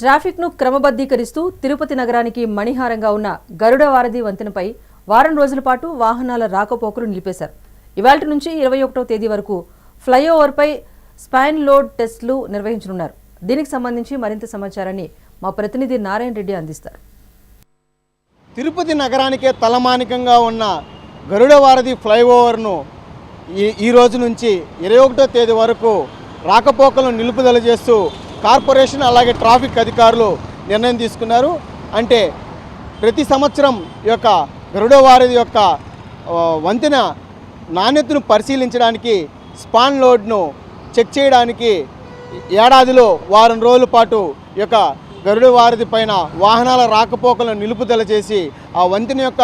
ట్రాఫిక్ను క్రమబద్ధీకరిస్తూ తిరుపతి నగరానికి మణిహారంగా ఉన్న గరుడ వారధి వంతెనపై వారం రోజుల పాటు వాహనాల రాకపోకలు నిలిపేశారు. ఇవాల్టి నుంచి 21వ తేదీ వరకు ఫ్లైఓవర్పై స్పాన్ లోడ్ టెస్టులు నిర్వహించనున్నారు. దీనికి సంబంధించి మరింత సమాచారాన్ని మా ప్రతినిధి నారాయణ రెడ్డి అందిస్తారు. తిరుపతి నగరానికే తలమానికంగా ఉన్న గరుడ వారధి ఫ్లైఓవర్ను ఈ రోజు నుంచి 21వ తేదీ వరకు రాకపోకలను నిలుపుదల చేస్తూ కార్పొరేషన్ అలాగే ట్రాఫిక్ అధికారులు నిర్ణయం తీసుకున్నారు. అంటే ప్రతి సంవత్సరం ఈ యొక్క గరుడ వారధి యొక్క వంతెన నాణ్యతను పరిశీలించడానికి స్పాన్ లోడ్ను చెక్ చేయడానికి ఏడాదిలో వారం రోజుల పాటు ఈ యొక్క గరుడ వారధి పైన వాహనాల రాకపోకలను నిలుపుదల చేసి ఆ వంతెన యొక్క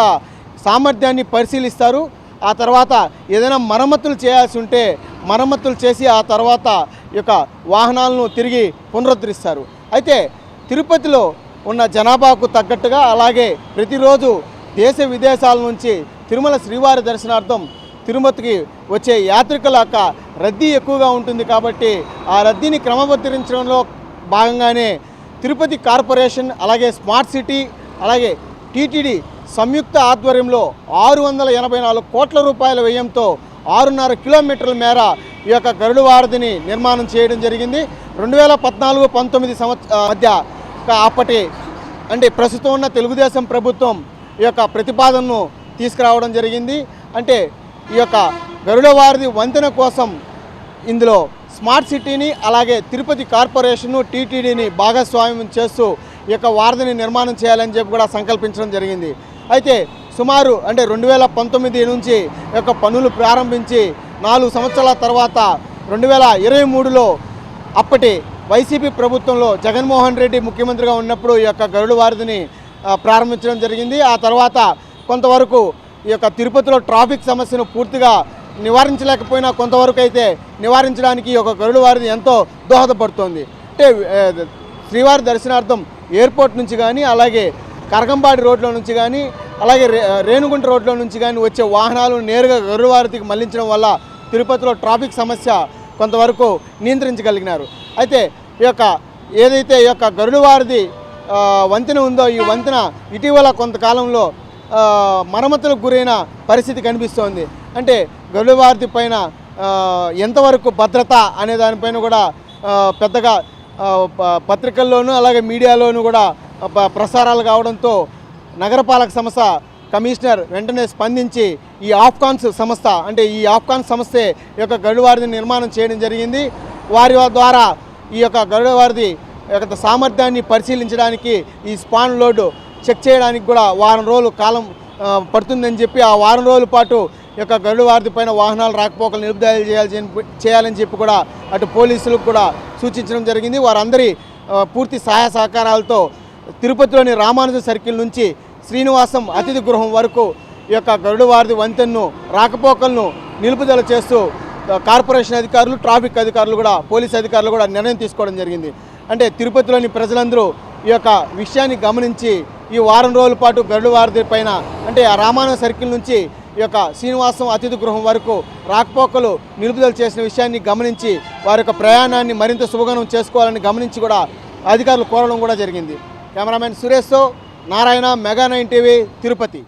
సామర్థ్యాన్ని పరిశీలిస్తారు. ఆ తర్వాత ఏదైనా మరమ్మతులు చేయాల్సి ఉంటే మరమ్మతులు చేసి ఆ తర్వాత ఈ యొక్క వాహనాలను తిరిగి పునరుద్ధరిస్తారు. అయితే తిరుపతిలో ఉన్న జనాభాకు తగ్గట్టుగా అలాగే ప్రతిరోజు దేశ విదేశాల నుంచి తిరుమల శ్రీవారి దర్శనార్థం తిరుమతికి వచ్చే యాత్రికుల యొక్క రద్దీ ఎక్కువగా ఉంటుంది. కాబట్టి ఆ రద్దీని క్రమబద్ధరించడంలో భాగంగానే తిరుపతి కార్పొరేషన్ అలాగే స్మార్ట్ సిటీ అలాగే టీటీడీ సంయుక్త ఆధ్వర్యంలో 684 కోట్ల రూపాయల వ్యయంతో 6.5 కిలోమీటర్ల మేర ఈ యొక్క గరుడ వారధిని నిర్మాణం చేయడం జరిగింది. 2014-19 మధ్య అప్పటి అంటే ప్రస్తుతం ఉన్న తెలుగుదేశం ప్రభుత్వం ఈ యొక్క ప్రతిపాదనను తీసుకురావడం జరిగింది. అంటే ఈ యొక్క గరుడ వారధి వంతెన కోసం ఇందులో స్మార్ట్ సిటీని అలాగే తిరుపతి కార్పొరేషన్ను టీటీడీని భాగస్వామ్యం చేస్తూ ఈ యొక్క వారధిని నిర్మాణం చేయాలని చెప్పి కూడా సంకల్పించడం జరిగింది. అయితే సుమారు అంటే 2019 నుంచి ఈ యొక్క పనులు ప్రారంభించి 4 సంవత్సరాల తర్వాత 2023లో అప్పటి వైసీపీ ప్రభుత్వంలో జగన్మోహన్ రెడ్డి ముఖ్యమంత్రిగా ఉన్నప్పుడు ఈ యొక్క గరుడ వారధిని ప్రారంభించడం జరిగింది. ఆ తర్వాత కొంతవరకు ఈ యొక్క తిరుపతిలో ట్రాఫిక్ సమస్యను పూర్తిగా నివారించలేకపోయినా కొంతవరకు అయితే నివారించడానికి ఒక గరుడ వారధి ఎంతో దోహదపడుతోంది. అంటే శ్రీవారి దర్శనార్థం ఎయిర్పోర్ట్ నుంచి కానీ అలాగే కరగంబాడి రోడ్లో నుంచి కానీ అలాగే రేణుగుంట రోడ్లో నుంచి కానీ వచ్చే వాహనాలు నేరుగా గరుడ వారధికి మళ్లించడం వల్ల తిరుపతిలో ట్రాఫిక్ సమస్య కొంతవరకు నియంత్రించగలిగినారు. అయితే ఈ యొక్క ఏదైతే ఈ యొక్క గరుడ వారధి వంతెన ఉందో ఈ వంతెన ఇటీవల కొంతకాలంలో మరమ్మతులకు గురైన పరిస్థితి కనిపిస్తోంది. అంటే గరుడ వారధి పైన ఎంతవరకు భద్రత అనే దానిపైన కూడా పెద్దగా పత్రికల్లోనూ అలాగే మీడియాలోనూ కూడా ప్రసారాలు కావడంతో నగరపాలక సంస్థ కమిషనర్ వెంటనే స్పందించి ఈ ఆఫ్కాన్స్ సంస్థ అంటే ఈ ఆఫ్కాన్ సంస్థే ఈ యొక్క గరుడ వారధిని నిర్మాణం చేయడం జరిగింది. వారి ద్వారా ఈ యొక్క గరుడ వారధి యొక్క సామర్థ్యాన్ని పరిశీలించడానికి ఈ స్పాన్ లోడ్ చెక్ చేయడానికి కూడా వారం రోజులు కాలం పడుతుందని చెప్పి ఆ వారం రోజుల పాటు ఈ యొక్క గరుడ వారధి పైన వాహనాలు రాకపోకలు నిలుపుదల చేయాలని చెప్పి కూడా అటు పోలీసులకు కూడా సూచించడం జరిగింది. వారందరి పూర్తి సహాయ సహకారాలతో తిరుపతిలోని రామానుజ సర్కిల్ నుంచి శ్రీనివాసం అతిథి గృహం వరకు ఈ యొక్క గరుడ వారధి వంతెనను రాకపోకలను నిలుపుదల చేస్తూ కార్పొరేషన్ అధికారులు ట్రాఫిక్ అధికారులు కూడా పోలీస్ అధికారులు కూడా నిర్ణయం తీసుకోవడం జరిగింది. అంటే తిరుపతిలోని ప్రజలందరూ ఈ యొక్క విషయాన్ని గమనించి ఈ వారం రోజుల పాటు గరుడ వారధి పైన అంటే ఆ రామానుజ సర్కిల్ నుంచి ఈ యొక్క శ్రీనివాసం అతిథి గృహం వరకు రాకపోకలు నిలుపుదల చేసిన విషయాన్ని గమనించి వారి యొక్క ప్రయాణాన్ని మరింత సులభం చేసుకోవాలని గమనించి కూడా అధికారులు కోరడం కూడా జరిగింది. కెమెరామెన్ సురేష్తో నారాయణ, మెగా 9 టీవీ, తిరుపతి.